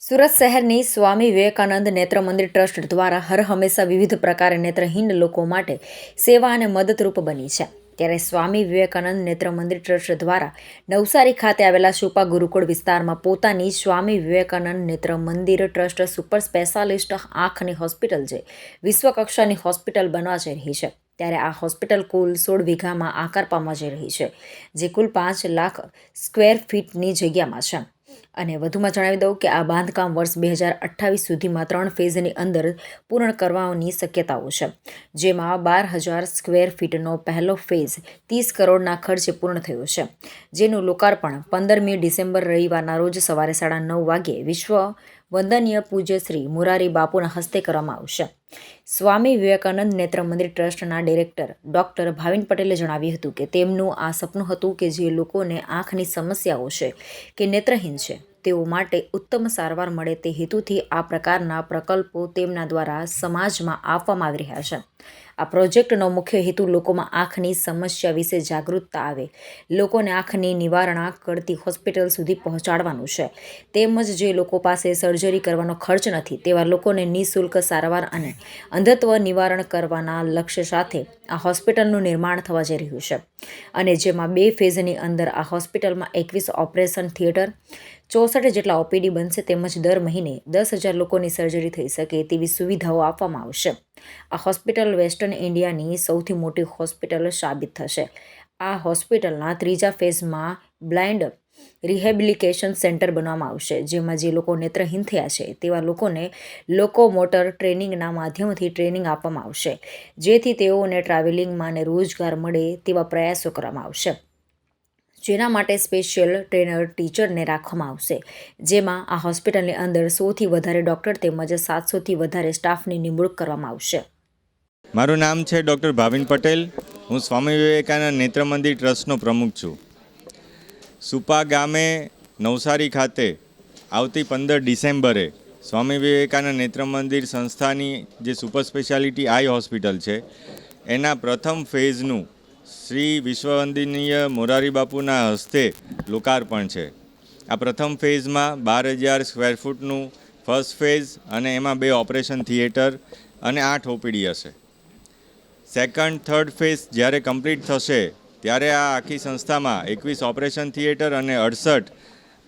સુરત શહેરની સ્વામી વિવેકાનંદ નેત્ર મંદિર ટ્રસ્ટ દ્વારા હર હંમેશા વિવિધ પ્રકારે નેત્રહીન લોકો માટે સેવા અને મદદરૂપ બની છે. ત્યારે સ્વામી વિવેકાનંદ નેત્ર મંદિર ટ્રસ્ટ દ્વારા નવસારી ખાતે આવેલા શુપા ગુરુકુળ વિસ્તારમાં પોતાની સ્વામી વિવેકાનંદ નેત્ર મંદિર ટ્રસ્ટ સુપર સ્પેશિયાલિસ્ટ આંખની હોસ્પિટલ જે વિશ્વકક્ષાની હોસ્પિટલ બનવા જઈ રહી છે. ત્યારે આ હોસ્પિટલ કુલ 16 વીઘામાં આકાર પામવા જઈ રહી છે, જે કુલ 5 લાખ સ્ક્વેર ફીટની જગ્યામાં છે. અને વધુમાં જણાવી દઉં કે આ બાંધકામ વર્ષ 2028 સુધીમાં 3 ફેઝની અંદર પૂર્ણ કરવાની શક્યતાઓ છે, જેમાં 12,000 સ્ક્વેર ફીટનો પહેલો ફેઝ 30 કરોડના ખર્ચે પૂર્ણ થયો છે, જેનું લોકાર્પણ 15મી ડિસેમ્બર રવિવારના રોજ સવારે 9:30 વાગ્યે વિશ્વ વંદનીય પૂજ્ય શ્રી મોરારી બાપુના હસ્તે કરવામાં આવશે. સ્વામી વિવેકાનંદ નેત્ર મંદિર ટ્રસ્ટના ડિરેક્ટર ડૉક્ટર ભાવિન પટેલે જણાવ્યું હતું કે તેમનું આ સપનું હતું કે જે લોકોને આંખની સમસ્યાઓ છે કે નેત્રહીન છે તેઓ માટે ઉત્તમ સારવાર મળે તે હેતુથી આ પ્રકારના પ્રકલ્પો તેમના દ્વારા સમાજમાં આપવામાં આવી રહ્યા છે. આ પ્રોજેક્ટનો મુખ્ય હેતુ લોકોમાં આંખની સમસ્યા વિશે જાગૃતતા આવે, લોકોને આંખની નિવારણા કરતી હોસ્પિટલ સુધી પહોંચાડવાનું છે, તેમજ જે લોકો પાસે સર્જરી કરવાનો ખર્ચ નથી તેવા લોકોને નિઃશુલ્ક સારવાર અને અંધત્વ નિવારણ કરવાના લક્ષ્ય સાથે આ હોસ્પિટલનું નિર્માણ થવા જઈ રહ્યું છે. અને જેમાં 2 ફેઝની અંદર આ હોસ્પિટલમાં 21 ઓપરેશન થિયેટર, 64 જેટલા ઓપીડી બનશે, તેમજ દર મહિને 10,000 લોકોની સર્જરી થઈ શકે તેવી સુવિધાઓ આપવામાં આવશે. આ હોસ્પિટલ વેસ્ટર્ન ઇન્ડિયાની સૌથી મોટી હોસ્પિટલ સાબિત થશે. આ હોસ્પિટલના 3જા ફેઝમાં બ્લાઇન્ડ રિહેબિલિટેશન સેન્ટર બનાવવામાં આવશે, જેમાં જે લોકો નેત્રહીન થયા છે તેવા લોકોને લોકોમોટર ટ્રેનિંગના માધ્યમથી ટ્રેનિંગ આપવામાં આવશે, જેથી તેઓને ટ્રાવેલિંગમાં અને રોજગાર મળે તેવા પ્રયાસો કરવામાં આવશે. જેના માટે સ્પેશિયલ ટ્રેનર ટીચરને રાખવામાં આવશે, જેમાં આ હોસ્પિટલની અંદર 100થી વધારે ડૉક્ટર તેમજ 700થી વધારે સ્ટાફની નિમણૂક કરવામાં આવશે. મારું નામ છે ડૉક્ટર ભાવિન પટેલ. હું સ્વામી વિવેકાનંદ નેત્ર મંદિર ટ્રસ્ટનો પ્રમુખ છું. સુપા ગામે નવસારી ખાતે આવતી 15 ડિસેમ્બરે સ્વામી વિવેકાનંદ નેત્ર મંદિર સંસ્થાની જે સુપર સ્પેશિયાલિટી આઈ હોસ્પિટલ છે એના પ્રથમ ફેઝનું શ્રી વિશ્વવંદનીય મોરારી બાપુના હસ્તે લોકાર્પણ છે. આ પ્રથમ ફેઝમાં 12,000 સ્ક્વેર ફૂટનું ફર્સ્ટ ફેઝ અને એમાં 2 ઓપરેશન થિયેટર અને 8 ઓપીડી હશે. સેકન્ડ, થર્ડ ફેઝ જ્યારે કમ્પ્લીટ થશે ત્યારે આ આખી સંસ્થામાં 21 ઓપરેશન થિયેટર અને 68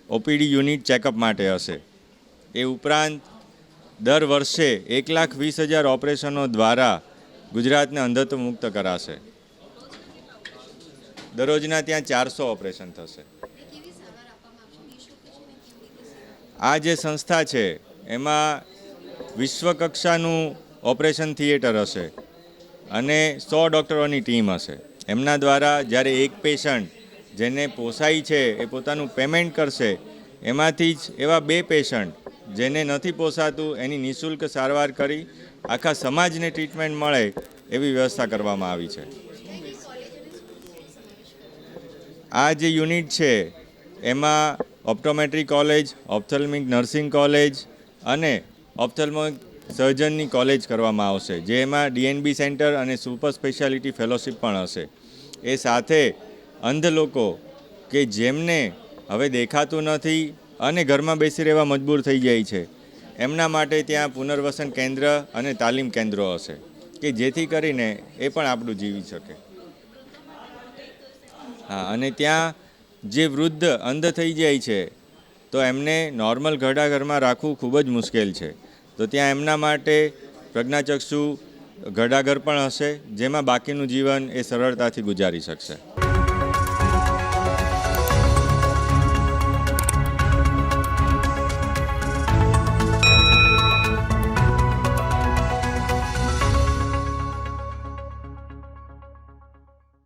ઓપીડી યુનિટ ચેકઅપ માટે હશે. એ ઉપરાંત દર વર્ષે 1,20,000 ઓપરેશનો દ્વારા ગુજરાતને અંધત્વ મુક્ત કરાશે. દરરોજના ત્યાં 400 ઓપરેશન થશે. આ જે સંસ્થા છે એમાં વિશ્વકક્ષાનું ઓપરેશન થિયેટર હશે અને 100 ડૉક્ટરોની ટીમ હશે. એમના દ્વારા જ્યારે એક પેશન્ટ જેને પોસાય છે એ પોતાનું પેમેન્ટ કરશે, એમાંથી જ એવા 2 પેશન્ટ જેને નથી પોસાતું એની નિઃશુલ્ક સારવાર કરી આખા સમાજને ટ્રીટમેન્ટ મળે એવી વ્યવસ્થા કરવામાં આવી છે. આ જે યુનિટ છે એમાં optometry college, ophthalmic nursing college અને ઓપ્થલ્મિક સર્જનની કોલેજ કરવામાં આવશે, જેમાં ડીએનબી સેન્ટર અને સુપર સ્પેશિયાલિટી ફેલોશિપ પણ હશે. એ સાથે અંધ લોકો કે જેમને હવે દેખાતું નથી અને ઘરમાં બેસી રહેવા મજબૂર થઈ જાય છે, એમના માટે ત્યાં પુનર્વસન કેન્દ્ર અને તાલીમ કેન્દ્રો હશે કે જેથી કરીને એ પણ આપણું જીવી શકે. હા, અને ત્યાં જે વૃદ્ધ અંધ થઈ જાય છે તો એમને નોર્મલ ઘરડાઘરમાં રાખવું ખૂબ જ મુશ્કેલ છે, તો ત્યાં એમના માટે પ્રજ્ઞાચક્ષુ ઘરડાઘર પણ હશે, જેમાં બાકીનું જીવન એ સરળતાથી ગુજારી શકશે.